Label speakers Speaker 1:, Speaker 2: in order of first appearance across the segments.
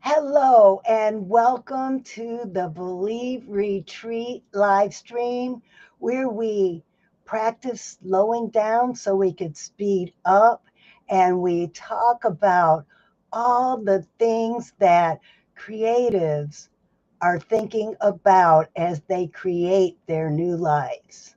Speaker 1: Hello and welcome to the Believe Retreat live stream where we practice slowing down so we could speed up and we talk about all the things that creatives are thinking about as they create their new lives.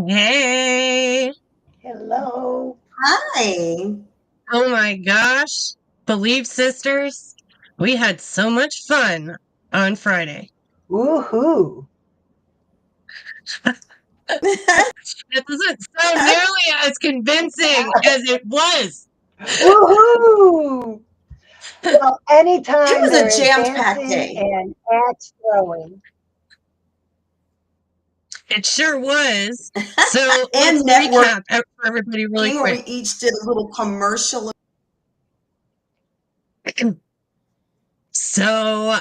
Speaker 2: Hey.
Speaker 1: Hello.
Speaker 3: Hi.
Speaker 2: Oh my gosh. Believe sisters, we had so much fun on Friday.
Speaker 1: Woohoo.
Speaker 2: It wasn't so nearly as convincing as it was.
Speaker 1: Woohoo. Well,
Speaker 3: It
Speaker 1: anytime
Speaker 3: was
Speaker 1: there
Speaker 3: a
Speaker 1: is
Speaker 3: jam-packed
Speaker 1: dancing
Speaker 3: day.
Speaker 1: and axe throwing.
Speaker 2: It sure was. So let's
Speaker 3: And networking,
Speaker 2: recap for everybody really
Speaker 3: where
Speaker 2: quick.
Speaker 3: we each did a little commercial.
Speaker 2: So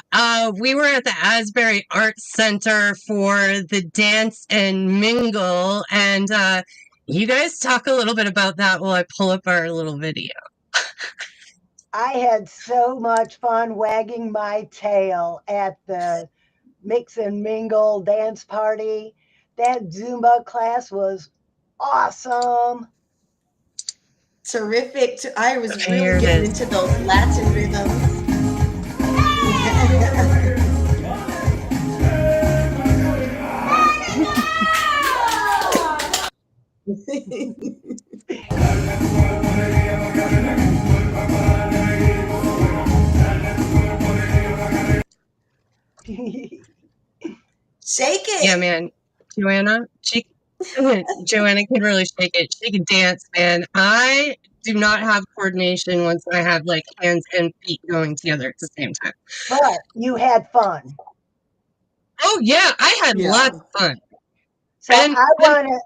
Speaker 2: we were at the Asbury Arts Center for the Dance and Mingle, and you guys talk a little bit about that while I pull up our little video.
Speaker 1: I had so much fun wagging my tail at the Mix and Mingle dance party. That Zumba class was awesome.
Speaker 3: Terrific. I was
Speaker 2: Okay,
Speaker 3: really
Speaker 2: here it
Speaker 3: getting
Speaker 2: is.
Speaker 3: into those Latin rhythms. Shake
Speaker 2: Yeah,
Speaker 3: it.
Speaker 2: man. Joanna, Joanna can really shake it. She can dance, man. I do not have coordination once I have like hands and feet going together at the same time.
Speaker 1: But you had fun.
Speaker 2: Oh yeah, I had lots
Speaker 3: Yeah.
Speaker 2: of fun.
Speaker 1: So
Speaker 2: And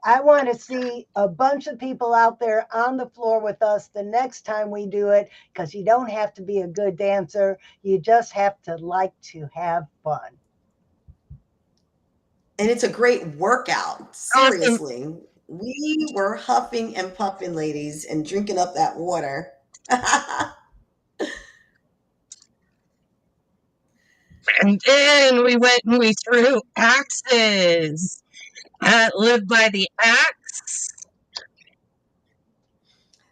Speaker 1: I want to see a bunch of people out there on the floor with us the next time we do it, because you don't have to be a good dancer. You just have to like to have fun.
Speaker 3: And it's a great workout.
Speaker 2: awesome.
Speaker 3: Seriously. We were huffing and puffing, ladies, and drinking up that water.
Speaker 2: And then we went and we threw axes at Live by the Axe.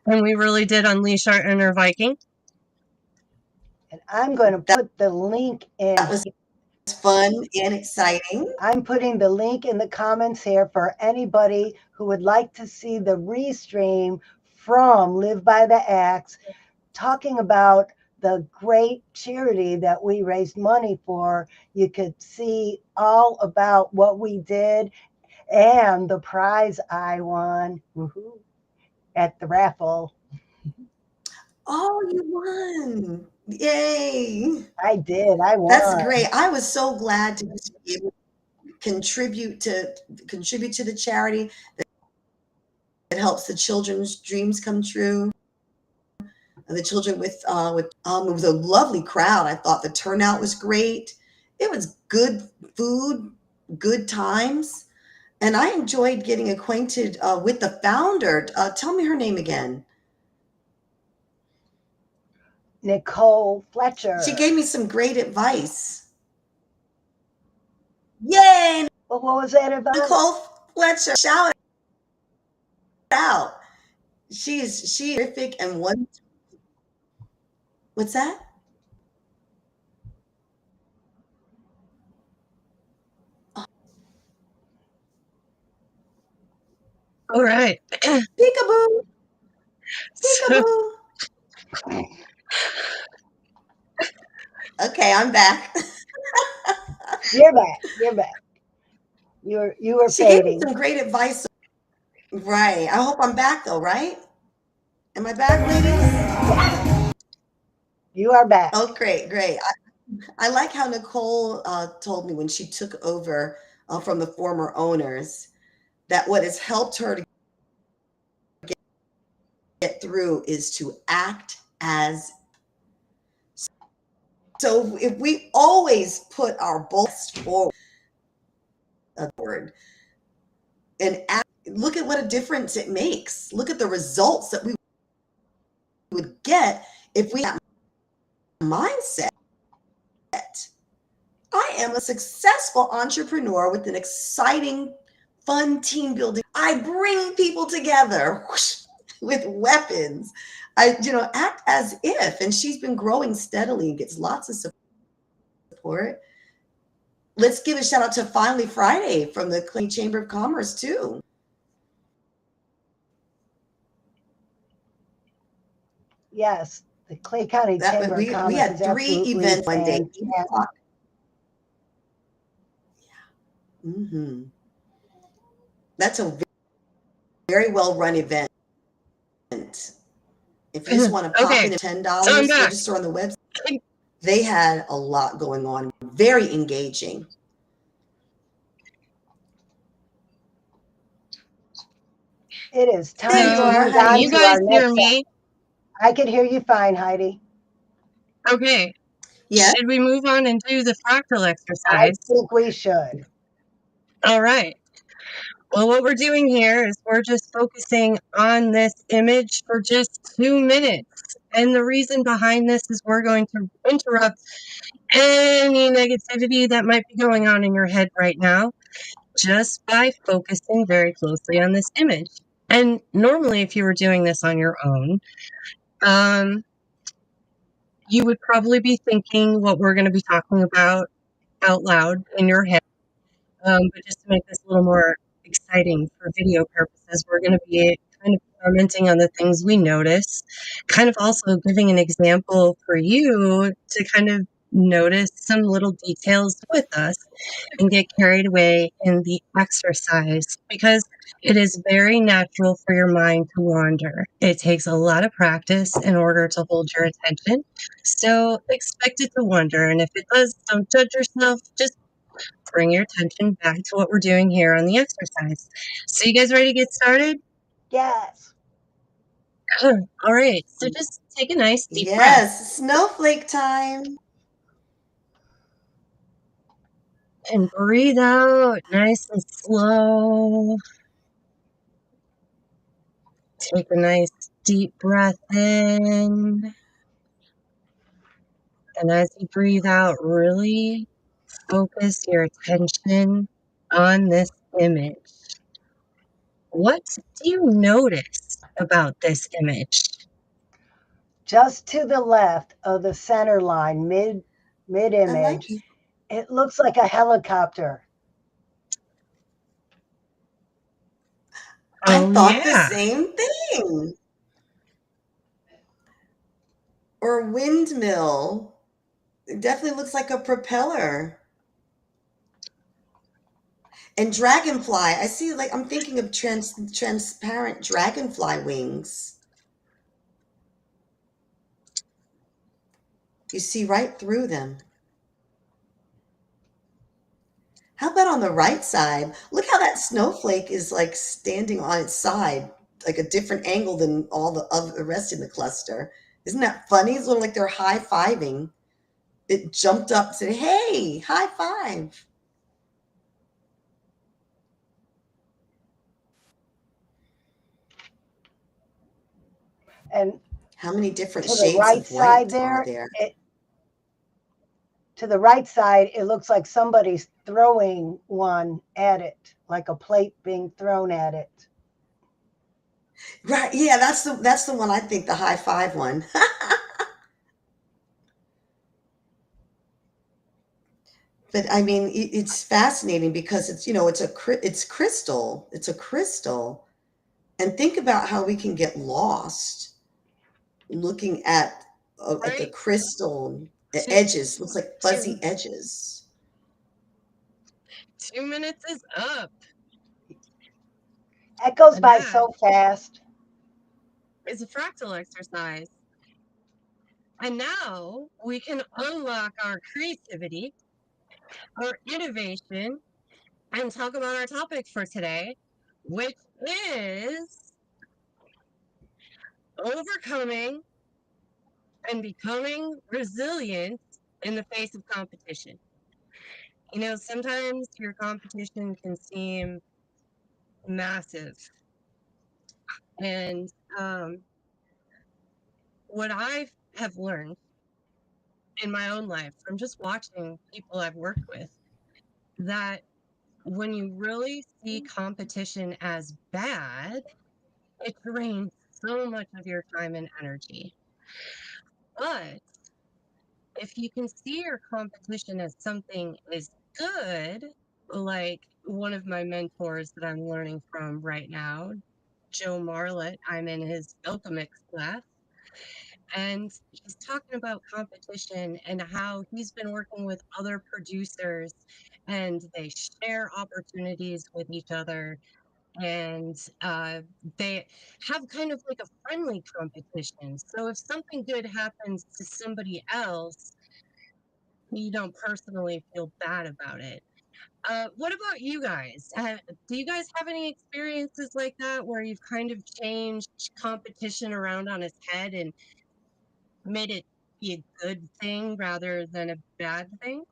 Speaker 2: And we really did unleash our inner Viking.
Speaker 1: And I'm going to put the link in.
Speaker 3: That was fun and exciting.
Speaker 1: I'm putting the link in the comments here for anybody who would like to see the restream from Live by the Axe, talking about the great charity that we raised money for. You could see all about what we did and the prize I won at the raffle.
Speaker 3: Oh, you won. Yay.
Speaker 1: I did. I
Speaker 3: That's
Speaker 1: won.
Speaker 3: great. I was so glad to just be able to contribute to the charity that helps the children's dreams come true. The children it was a lovely crowd. I thought the turnout was great. It was good food, good times, and I enjoyed getting acquainted with the founder. Tell me her name again.
Speaker 1: Nicole Fletcher.
Speaker 3: She gave me some great advice. Yay,
Speaker 1: Well, what was that about?
Speaker 3: Nicole Fletcher! Shout out. She's terrific and one. What's that?
Speaker 2: All right.
Speaker 3: Peekaboo.
Speaker 2: So,
Speaker 3: Peekaboo. Okay, I'm back.
Speaker 1: You're back. You're back. You were
Speaker 3: She gave me
Speaker 1: fading.
Speaker 3: some great advice. Right. I hope I'm back though, right? Am I back, ladies?
Speaker 1: Yes, you are back.
Speaker 3: Oh, great, great. I like how Nicole told me when she took over from the former owners that what has helped her to get through is to act as. So if we always put our best forward and look at what a difference it makes. Look at the results that we would get if we had mindset. I am a successful entrepreneur with an exciting, fun team building. I bring people together whoosh, with weapons. Act as if, and she's been growing steadily and gets lots of support. Let's give a shout out to Finally Friday from the Clay Chamber of Commerce too.
Speaker 1: Yes, the Clay County
Speaker 3: That
Speaker 1: Chamber of
Speaker 3: we
Speaker 1: Commerce
Speaker 3: had
Speaker 1: is
Speaker 3: three
Speaker 1: absolutely
Speaker 3: events one day.
Speaker 1: fantastic.
Speaker 3: Mm-hmm. That's a very well run event. If you just want to pop
Speaker 2: okay.
Speaker 3: in at
Speaker 2: So I'm
Speaker 3: $10,
Speaker 2: back.
Speaker 3: register on the website. They had a lot going on, very engaging.
Speaker 1: It is
Speaker 3: There
Speaker 1: time
Speaker 3: you
Speaker 1: to
Speaker 2: So
Speaker 3: are,
Speaker 1: move
Speaker 3: Heidi.
Speaker 1: on
Speaker 2: you
Speaker 1: to
Speaker 2: guys
Speaker 1: our
Speaker 2: hear
Speaker 1: next.
Speaker 2: me?
Speaker 1: I can hear you fine, Heidi.
Speaker 2: Okay.
Speaker 3: Yes.
Speaker 2: Should we move on and do the fractal
Speaker 1: I
Speaker 2: exercise?
Speaker 1: think we should.
Speaker 2: All right. Well, what we're doing here is we're just focusing on this image for just 2 minutes. And the reason behind this is we're going to interrupt any negativity that might be going on in your head right now just by focusing very closely on this image. And normally, if you were doing this on your own, you would probably be thinking what we're going to be talking about out loud in your head. But just to make this a little more exciting for video purposes, we're going to be kind of commenting on the things we notice, kind of also giving an example for you to kind of notice some little details with us and get carried away in the exercise because it is very natural for your mind to wander. It takes a lot of practice in order to hold your attention. So expect it to wander. And if it does, don't judge yourself. Just bring your attention back to what we're doing here on the exercise. So, you guys ready to get started?
Speaker 1: Yes.
Speaker 2: All right. So, just take a nice deep breath
Speaker 3: Yes. Snowflake time.
Speaker 2: and breathe out nice and slow. Take a nice deep breath in. And as you breathe out, really focus your attention on this image. What do you notice about this image?
Speaker 1: Just to the left of the center line, mid
Speaker 3: I like
Speaker 1: image,
Speaker 3: it.
Speaker 1: it looks like a helicopter.
Speaker 3: I
Speaker 2: Oh,
Speaker 3: thought the
Speaker 2: yeah.
Speaker 3: same thing. Or windmill. It definitely looks like a propeller. And dragonfly. I see, like, I'm thinking of transparent dragonfly wings. You see right through them. How about on the right side? Look how that snowflake is like standing on its side, like a different angle than all the other the rest in the cluster. Isn't that funny? It's sort of like they're high-fiving. It jumped up and said, "Hey, high five."
Speaker 1: And
Speaker 3: How many different
Speaker 1: to the
Speaker 3: shades
Speaker 1: right
Speaker 3: of
Speaker 1: side
Speaker 3: white are
Speaker 1: there,
Speaker 3: there?
Speaker 1: it looks like somebody's throwing one at it, like a plate being thrown at it.
Speaker 3: Right, yeah, that's the one I think, the high five one. But I mean, it's fascinating because it's, it's crystal. It's a crystal. And think about how we can get lost looking at the
Speaker 2: Right?
Speaker 3: crystal, the
Speaker 2: Two,
Speaker 3: edges, looks like fuzzy
Speaker 2: two,
Speaker 3: edges.
Speaker 2: 2 minutes is up.
Speaker 1: It goes
Speaker 2: And
Speaker 1: by
Speaker 2: that
Speaker 1: so fast.
Speaker 2: is a fractal exercise. And now we can unlock our creativity, our innovation, and talk about our topic for today, which is overcoming and becoming resilient in the face of competition. Sometimes your competition can seem massive. And what I have learned in my own life from just watching people I've worked with, that when you really see competition as bad, it drains so much of your time and energy. But if you can see your competition as something is good, like one of my mentors that I'm learning from right now, Joe Marlett, I'm in his Alchemix class, and he's talking about competition and how he's been working with other producers and they share opportunities with each other, and they have kind of like a friendly competition. So if something good happens to somebody else, you don't personally feel bad about it. What about you guys? Do you guys have any experiences like that where you've kind of changed competition around on its head and made it be a good thing rather than a bad thing?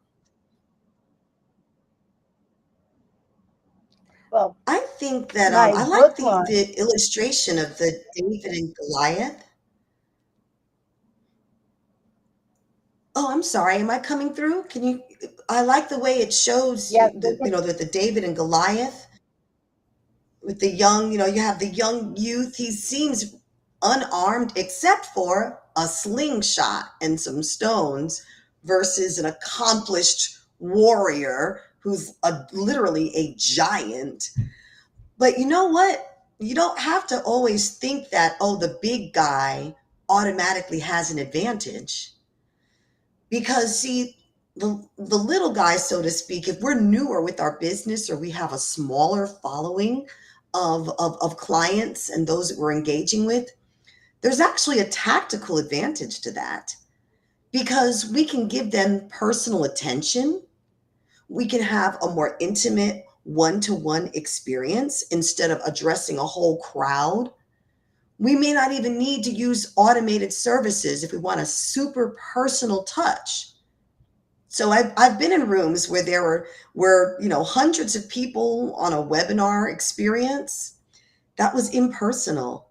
Speaker 1: Well,
Speaker 3: I think that
Speaker 1: my
Speaker 3: I like
Speaker 1: book launch,
Speaker 3: the illustration of the David and Goliath. Oh, I'm sorry. Am I coming through? Can you? I like the way it shows
Speaker 1: yes,
Speaker 3: you that the David and Goliath with the young. You have the young youth. He seems unarmed except for a slingshot and some stones, versus an accomplished warrior who's literally a giant. But you know what? You don't have to always think that, oh, the big guy automatically has an advantage. Because, see, the little guy, so to speak, if we're newer with our business or we have a smaller following of clients and those that we're engaging with, there's actually a tactical advantage to that because we can give them personal attention. We can have a more intimate one-to-one experience instead of addressing a whole crowd. We may not even need to use automated services if we want a super personal touch. So I've been in rooms where there were hundreds of people on a webinar experience that was impersonal.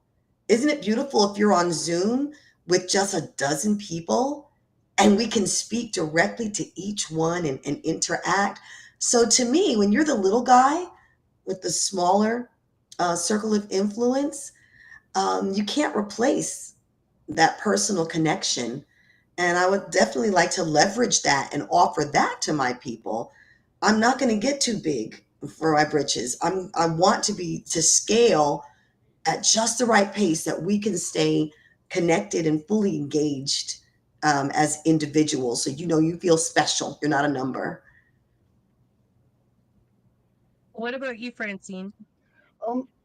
Speaker 3: Isn't it beautiful if you're on Zoom with just a dozen people and we can speak directly to each one and interact? So to me, when you're the little guy with the smaller circle of influence, you can't replace that personal connection. And I would definitely like to leverage that and offer that to my people. I'm not going to get too big for my britches. I want to scale at just the right pace that we can stay connected and fully engaged as individuals. So you feel special. You're not a number.
Speaker 2: What about you, Francine?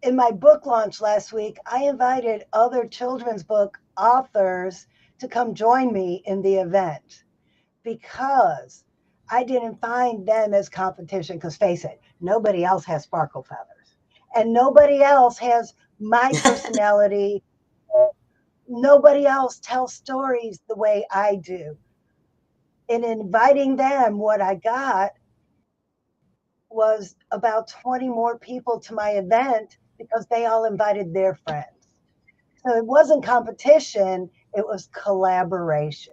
Speaker 1: in my book launch last week, I invited other children's book authors to come join me in the event because I didn't find them as competition. Because face it, nobody else has sparkle feathers, and nobody else has my personality. Nobody else tells stories the way I do. In inviting them, what I got was about 20 more people to my event because they all invited their friends. So it wasn't competition, it was collaboration.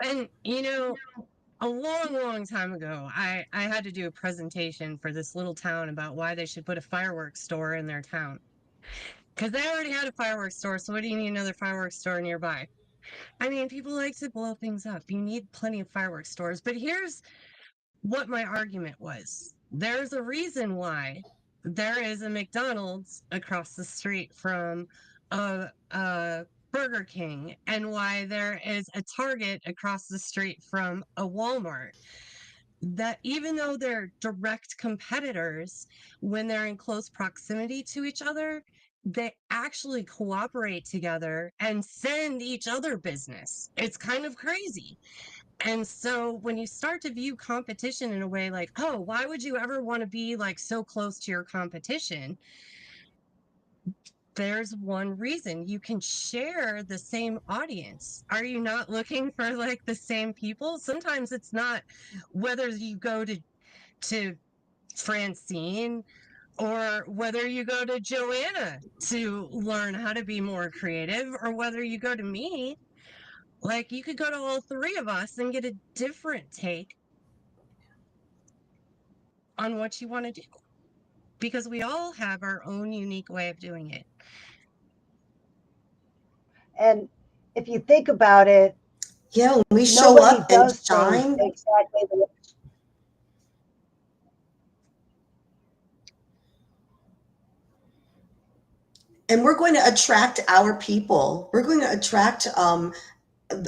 Speaker 2: And a long, long time ago, I had to do a presentation for this little town about why they should put a fireworks store in their town. Because they already had a fireworks store, so what do you need another fireworks store nearby? I mean, people like to blow things up. You need plenty of fireworks stores. But here's what my argument was. There's a reason why there is a McDonald's across the street from a Burger King, and why there is a Target across the street from a Walmart. That even though they're direct competitors, when they're in close proximity to each other, they actually cooperate together and send each other business. It's kind of crazy. And so when you start to view competition in a way like, oh, why would you ever want to be like so close to your competition? There's one reason: you can share the same audience. Are you not looking for like the same people? Sometimes it's not whether you go to Francine or whether you go to Joanna to learn how to be more creative, or whether you go to me. Like, you could go to all three of us and get a different take on what you want to do, because we all have our own unique way of doing it.
Speaker 1: And if you think about it,
Speaker 3: Yeah, when we show
Speaker 1: nobody
Speaker 3: up and
Speaker 1: does things
Speaker 3: shine,
Speaker 1: exactly the way.
Speaker 3: and we're going to attract our people. We're going to attract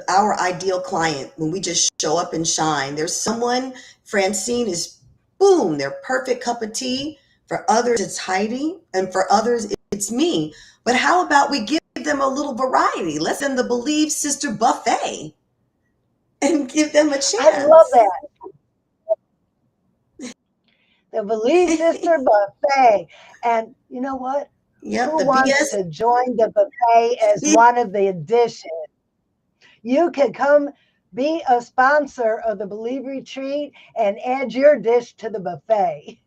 Speaker 3: our ideal client when we just show up and shine. There's someone, Francine is, boom, their perfect cup of tea. For others, it's Heidi, and for others, it's me. But how about we give them a little variety? Let's send the Believe Sister Buffet and give them a
Speaker 1: I love
Speaker 3: chance.
Speaker 1: that. The Believe Sister Buffet. And you know what?
Speaker 3: Yep,
Speaker 1: Who
Speaker 3: the
Speaker 1: wants
Speaker 3: BS.
Speaker 1: to join the buffet as one of the dishes? You can come be a sponsor of the Believe Retreat and add your dish to the buffet.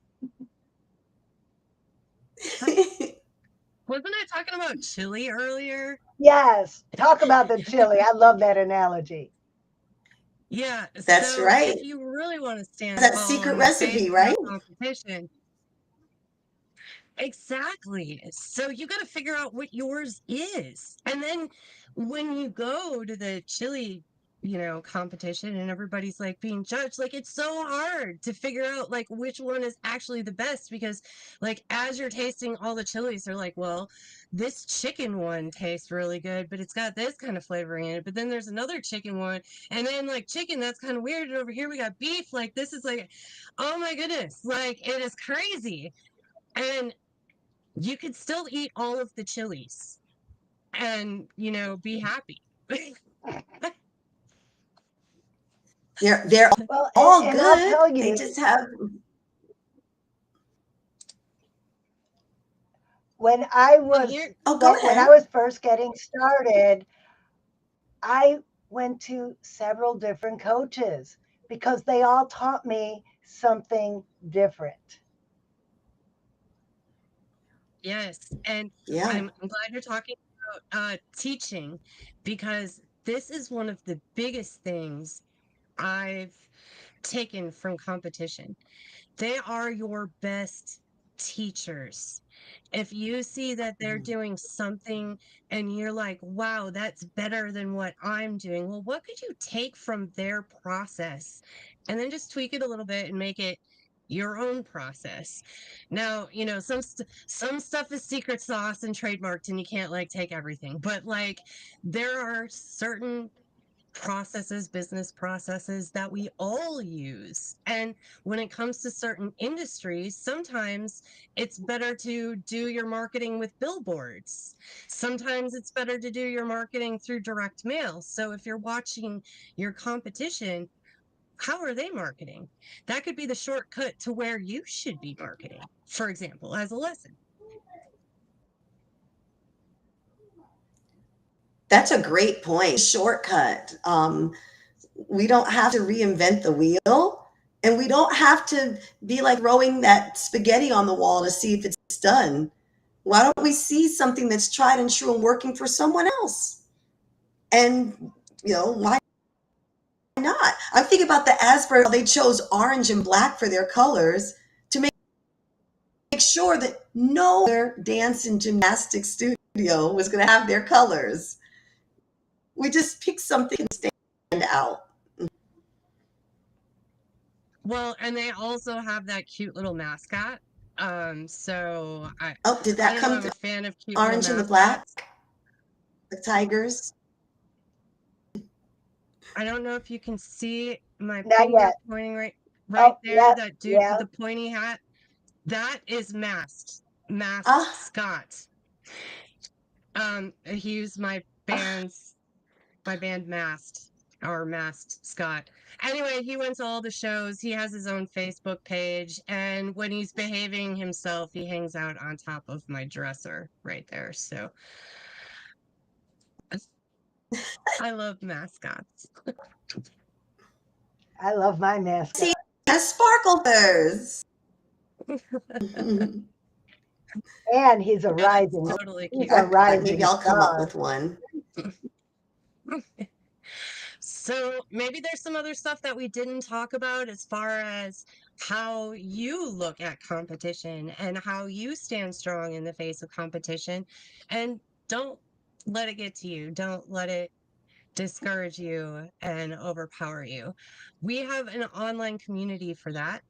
Speaker 2: Wasn't I talking about chili earlier?
Speaker 1: Yes, talk about the chili. I love that analogy.
Speaker 2: Yeah,
Speaker 3: That's
Speaker 2: so
Speaker 3: right.
Speaker 2: if you really want to stand
Speaker 3: That
Speaker 2: tall
Speaker 3: secret
Speaker 2: in the face
Speaker 3: recipe,
Speaker 2: of your
Speaker 3: right?
Speaker 2: competition, exactly. So you got to figure out what yours is. And then when you go to the chili, competition, and everybody's like being judged, like, it's so hard to figure out like which one is actually the best, because like as you're tasting all the chilies, they're like, well, this chicken one tastes really good, but it's got this kind of flavoring in it. But then there's another chicken one, and then like chicken, that's kind of weird. And over here we got beef. Like, this is like, oh my goodness, like it is crazy. And you could still eat all of the chilies and, be happy.
Speaker 3: They're
Speaker 1: Well,
Speaker 3: all
Speaker 1: and I'll
Speaker 3: good.
Speaker 1: tell
Speaker 3: They
Speaker 1: you,
Speaker 3: just have.
Speaker 1: when I
Speaker 2: Well,
Speaker 1: was
Speaker 2: here,
Speaker 3: Oh, go
Speaker 1: when I
Speaker 3: ahead.
Speaker 1: was first getting started, I went to several different coaches because they all taught me something different.
Speaker 2: yes. And
Speaker 3: Yeah,
Speaker 2: I'm glad you're talking about teaching, because this is one of the biggest things I've taken from competition. They are your best teachers. If you see that they're doing something and you're like, wow, that's better than what I'm doing, well, what could you take from their process and then just tweak it a little bit and make it your own process? Now, some stuff is secret sauce and trademarked, and you can't like take everything, but like there are certain processes, business processes that we all use. And when it comes to certain industries, sometimes it's better to do your marketing with billboards. Sometimes it's better to do your marketing through direct mail. So if you're watching your competition, how are they marketing? That could be the shortcut to where you should be marketing, for example, as a lesson.
Speaker 3: that's a great point. Shortcut. We don't have to reinvent the wheel, and we don't have to be like throwing that spaghetti on the wall to see if it's done. Why don't we see something that's tried and true and working for someone else? And why not? I'm thinking about the Asperger. They chose orange and black for their colors to make sure that no other dance and gymnastics studio was going to have their colors. We just picked something and stand out.
Speaker 2: Well, and they also have that cute little mascot. So
Speaker 3: Oh, did
Speaker 2: I
Speaker 3: that
Speaker 2: don't know.
Speaker 3: come
Speaker 2: I'm
Speaker 3: through?
Speaker 2: a fan of cute little
Speaker 3: Orange and the black,
Speaker 2: mascots.
Speaker 3: the tigers.
Speaker 2: I don't know if you can see my
Speaker 1: Not
Speaker 2: finger
Speaker 1: yet.
Speaker 2: pointing right
Speaker 1: Oh,
Speaker 2: there.
Speaker 1: yeah,
Speaker 2: That dude
Speaker 1: yeah.
Speaker 2: with the pointy hat. That is Masked
Speaker 3: Ah,
Speaker 2: Scott. He was
Speaker 3: ah.
Speaker 2: my band Masked or Masked Scott. Anyway, he went to all the shows. He has his own Facebook page, and when he's behaving himself, he hangs out on top of my dresser right there. So I love mascots.
Speaker 1: I love my
Speaker 3: See,
Speaker 1: mascot.
Speaker 3: has sparkle feathers.
Speaker 1: And he's a
Speaker 2: Yeah, it's
Speaker 1: rising,
Speaker 2: totally
Speaker 1: he's
Speaker 2: cute.
Speaker 1: a
Speaker 3: Maybe
Speaker 1: rising
Speaker 3: I'll come up
Speaker 1: star.
Speaker 3: with one.
Speaker 2: So maybe there's some other stuff that we didn't talk about as far as how you look at competition and how you stand strong in the face of competition. And don't let it get to you. Don't let it discourage you and overpower you. We have an online community for that.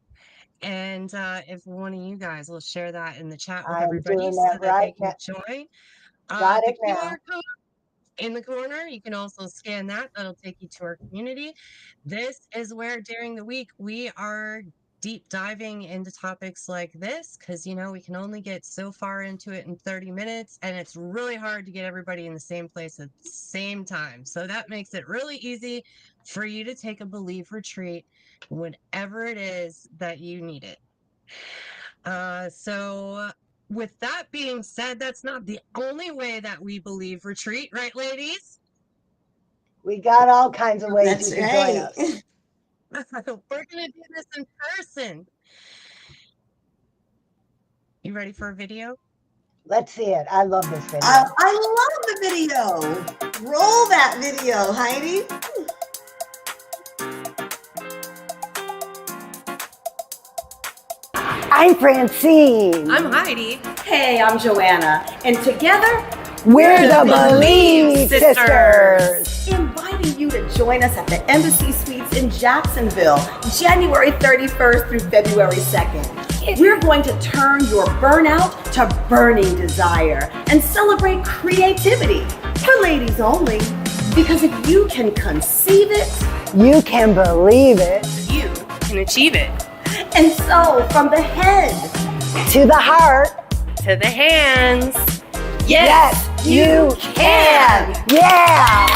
Speaker 2: And if one of you guys will share that in the chat with
Speaker 1: I'm
Speaker 2: everybody
Speaker 1: doing
Speaker 2: so
Speaker 1: that
Speaker 2: that
Speaker 1: right
Speaker 2: they can
Speaker 1: now.
Speaker 2: join.
Speaker 1: Got
Speaker 2: The
Speaker 1: it
Speaker 2: QR
Speaker 1: now.
Speaker 2: code in the corner. You can also scan that. That'll take you to our community. This is where during the week we are deep diving into topics like this because, we can only get so far into it in 30 minutes, and it's really hard to get everybody in the same place at the same time. So that makes it really easy for you to take a Believe retreat whenever it is that you need it. So with that being said, that's not the only way that we believe retreat, right, ladies?
Speaker 1: We got all kinds of ways
Speaker 3: That's
Speaker 1: you can join
Speaker 3: right.
Speaker 1: us.
Speaker 2: We're going to do this in person. You ready for a video?
Speaker 1: Let's see it. I love this
Speaker 3: I,
Speaker 1: video.
Speaker 3: I love the video. Roll that video, Heidi.
Speaker 1: I'm Francine.
Speaker 4: I'm Heidi.
Speaker 5: Hey, I'm Joanna, and together
Speaker 1: We're the
Speaker 4: Believe
Speaker 1: Believe Sisters.
Speaker 5: inviting you to join us at the Embassy Suites in Jacksonville, January 31st through February 2nd. We're going to turn your burnout to burning desire and celebrate creativity for ladies only. Because if you can conceive it,
Speaker 1: You can believe it.
Speaker 4: You can achieve it.
Speaker 5: and so from the head,
Speaker 1: To the heart.
Speaker 4: To the hands.
Speaker 1: Yes, you can. Yeah.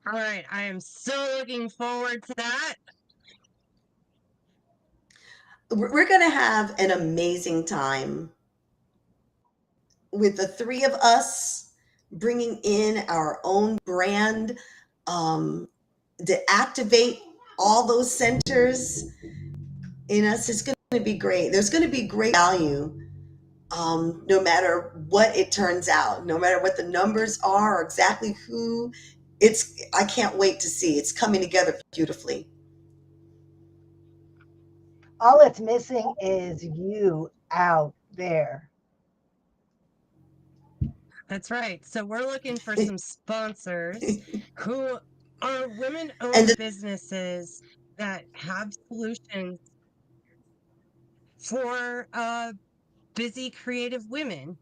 Speaker 2: All right. I am so looking forward to that.
Speaker 3: We're going to have an amazing time with the three of us bringing in our own brand to activate all those centers in us. It's going to be great. There's going to be great value no matter what it turns out, no matter what the numbers are or exactly who. I can't wait to see. It's coming together beautifully.
Speaker 1: All it's missing is you out there.
Speaker 2: That's right. So we're looking for some sponsors who are women
Speaker 3: And
Speaker 2: owned businesses that have solutions for busy creative women.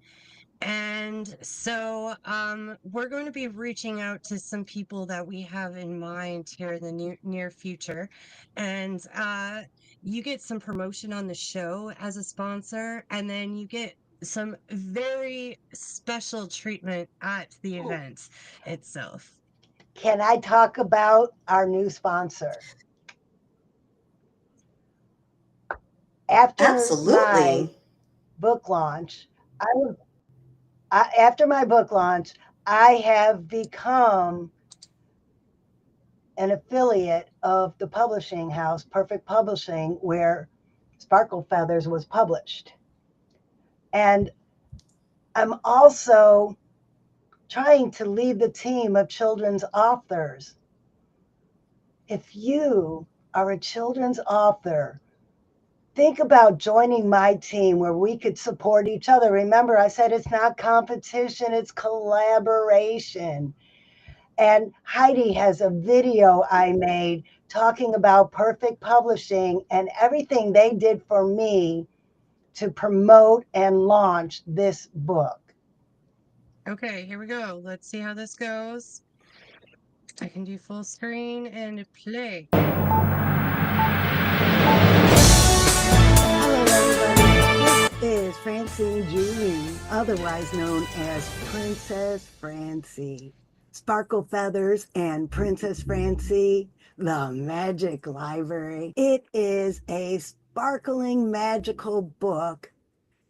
Speaker 2: And so we're going to be reaching out to some people that we have in mind here in the near future. And you get some promotion on the show as a sponsor, and then you get some very special treatment at the event itself.
Speaker 1: Can I talk about our new sponsor? After my
Speaker 3: absolutely.
Speaker 1: book launch, after my book launch, I have become an affiliate of the publishing house, Perfect Publishing, where Sparkle Feathers was published. And I'm also trying to lead the team of children's authors. If you are a children's author, think about joining my team where we could support each other. Remember, I said it's not competition, it's collaboration. And Heidi has a video I made talking about Perfect Publishing and everything they did for me to promote and launch this book.
Speaker 2: Okay, here we go. Let's see how this goes. I can do full screen and play.
Speaker 1: Hello, everybody. This is Francine Julie, otherwise known as Princess Francie. Sparkle Feathers and Princess Francie, the Magic Library. It is a sparkling magical book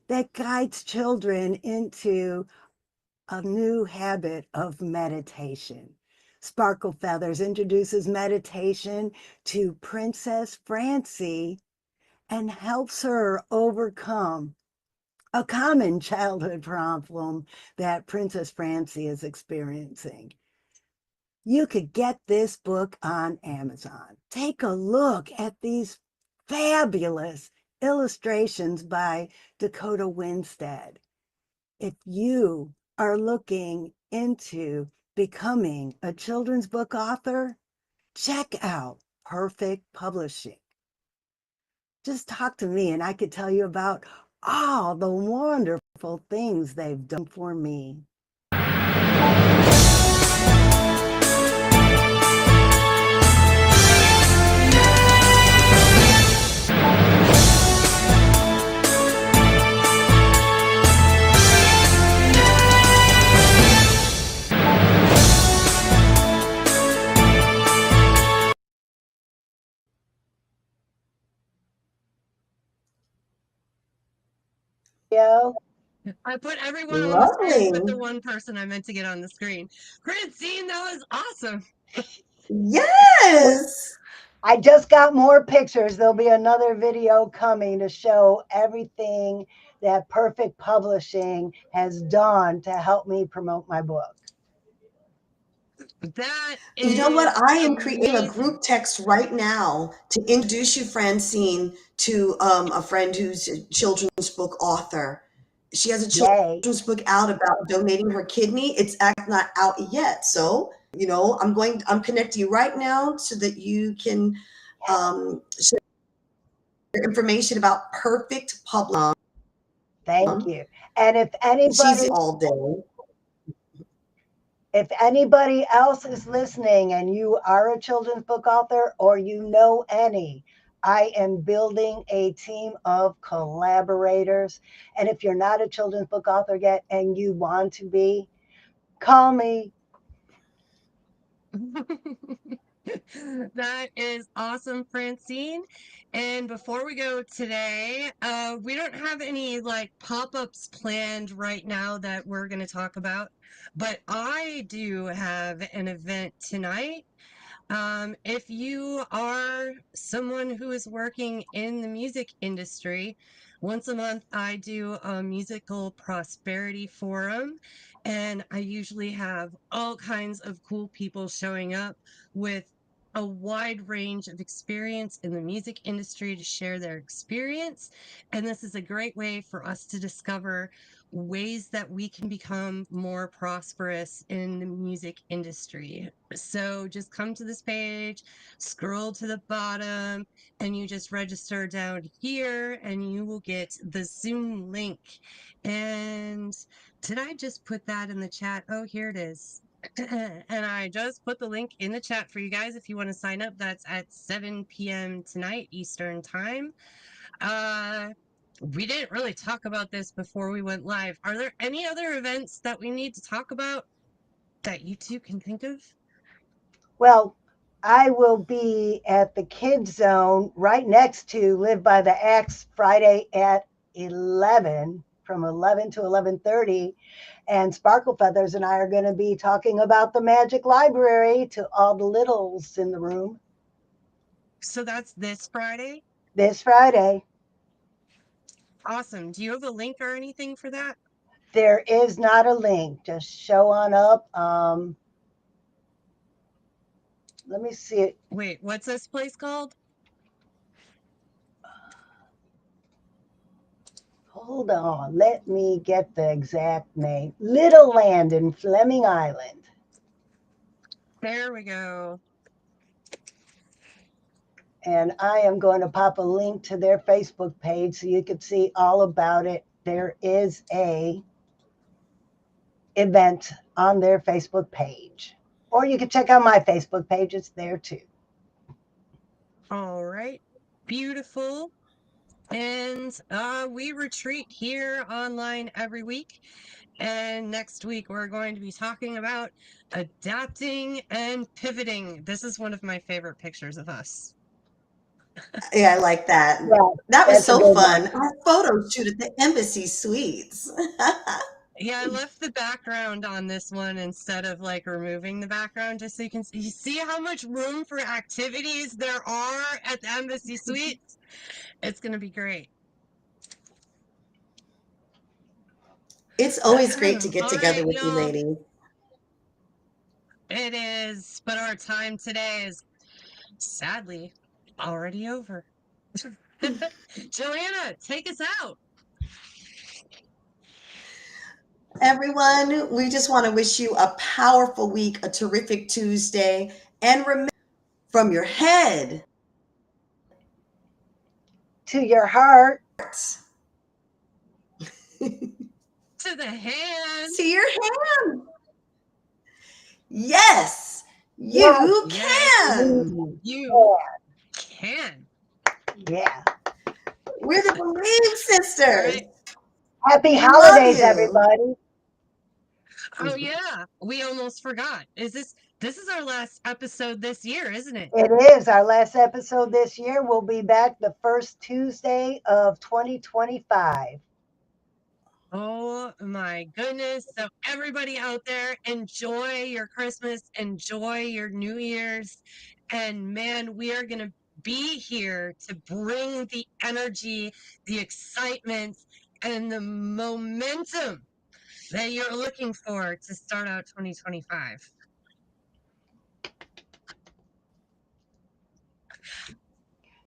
Speaker 1: that guides children into a new habit of meditation. Sparkle Feathers introduces meditation to Princess Francie and helps her overcome a common childhood problem that Princess Francie is experiencing. You could get this book on Amazon. Take a look at these fabulous illustrations by Dakota Winstead. If you are looking into becoming a children's book author, check out Perfect Publishing. Just talk to me and I could tell you about all the wonderful things they've done for me.
Speaker 2: I put everyone on the screen but the
Speaker 3: Lovely.
Speaker 2: one person I meant to get on the screen. Francine, that was awesome.
Speaker 3: Yes.
Speaker 1: I just got more pictures. There'll be another video coming to show everything that Perfect Publishing has done to help me promote my book.
Speaker 2: That
Speaker 3: You know what?
Speaker 2: is
Speaker 3: I am creating a
Speaker 2: amazing.
Speaker 3: group text right now to introduce you, Francine, to a friend who's a children's book author. She has a
Speaker 1: Yay.
Speaker 3: children's book out about donating her kidney. It's not out yet. So, I'm connecting you right now so that you can share information about Perfect Publishing.
Speaker 1: Thank you. And
Speaker 3: She's all day.
Speaker 1: if anybody else is listening and you are a children's book author or you know any, I am building a team of collaborators. And if you're not a children's book author yet and you want to be, call me.
Speaker 2: That is awesome, Francine. And before we go today, we don't have any like pop-ups planned right now that we're going to talk about, but I do have an event tonight. If you are someone who is working in the music industry, once a month I do a musical prosperity forum, and I usually have all kinds of cool people showing up with a wide range of experience in the music industry to share their experience. And this is a great way for us to discover ways that we can become more prosperous in the music industry. So just come to this page, scroll to the bottom, and you just register down here and you will get the Zoom link. And did I just put that in the chat? Oh, here it is. And I just put the link in the chat for you guys if you want to sign up. That's at 7 p.m. tonight, Eastern Time. We didn't really talk about this before we went live. Are there any other events that we need to talk about that you two can think of?
Speaker 1: Well, I will be at the Kids Zone right next to Live by the Axe Friday at 11. from 11 to 11:30. And Sparkle Feathers and I are going to be talking about the Magic Library to all the littles in the room
Speaker 2: So that's this Friday?
Speaker 1: this Friday.
Speaker 2: Awesome. Do you have a link or anything for that?
Speaker 1: There is not a link. Just show on up. Let me see it.
Speaker 2: Wait, what's this place called?
Speaker 1: Hold on. Let me get the exact name. Little Land in Fleming Island.
Speaker 2: There we go.
Speaker 1: And I am going to pop a link to their Facebook page so you can see all about it. There is a event on their Facebook page. Or you can check out my Facebook page. It's there too.
Speaker 2: All right. Beautiful. And we retreat here online every week. And next week, we're going to be talking about adapting and pivoting. This is one of my favorite pictures of us.
Speaker 3: Yeah, I like that.
Speaker 1: Yeah,
Speaker 3: That was
Speaker 1: that's a
Speaker 3: so
Speaker 1: good
Speaker 3: fun.
Speaker 1: one.
Speaker 3: Our photo shoot at the Embassy Suites.
Speaker 2: Yeah, I left the background on this one instead of like removing the background just so you can see how much room for activities there are at the Embassy Suites. It's going to be great.
Speaker 3: It's always great to
Speaker 2: All
Speaker 3: get together
Speaker 2: right,
Speaker 3: with you
Speaker 2: y'all.
Speaker 3: ladies.
Speaker 2: It is, but our time today is sadly already over. Joanna, take us out.
Speaker 3: Everyone, we just want to wish you a powerful week, a terrific Tuesday, and remember, from your head
Speaker 1: To your heart.
Speaker 2: To the hand.
Speaker 3: to your hand. Yes,
Speaker 1: Yes,
Speaker 3: you
Speaker 2: Yes,
Speaker 3: can.
Speaker 2: you can.
Speaker 1: yeah.
Speaker 3: We're the Believe
Speaker 2: All
Speaker 3: Sisters.
Speaker 2: right.
Speaker 1: Happy
Speaker 3: We love
Speaker 1: holidays,
Speaker 3: you.
Speaker 1: everybody.
Speaker 2: Oh yeah, we almost forgot. This is our last episode this year, isn't it?
Speaker 1: It is our last episode this year. We'll be back the first Tuesday of 2025.
Speaker 2: Oh my goodness. So everybody out there, enjoy your Christmas, enjoy your New Year's. And man, we are going to be here to bring the energy, the excitement, and the momentum that you're looking for to start out 2025.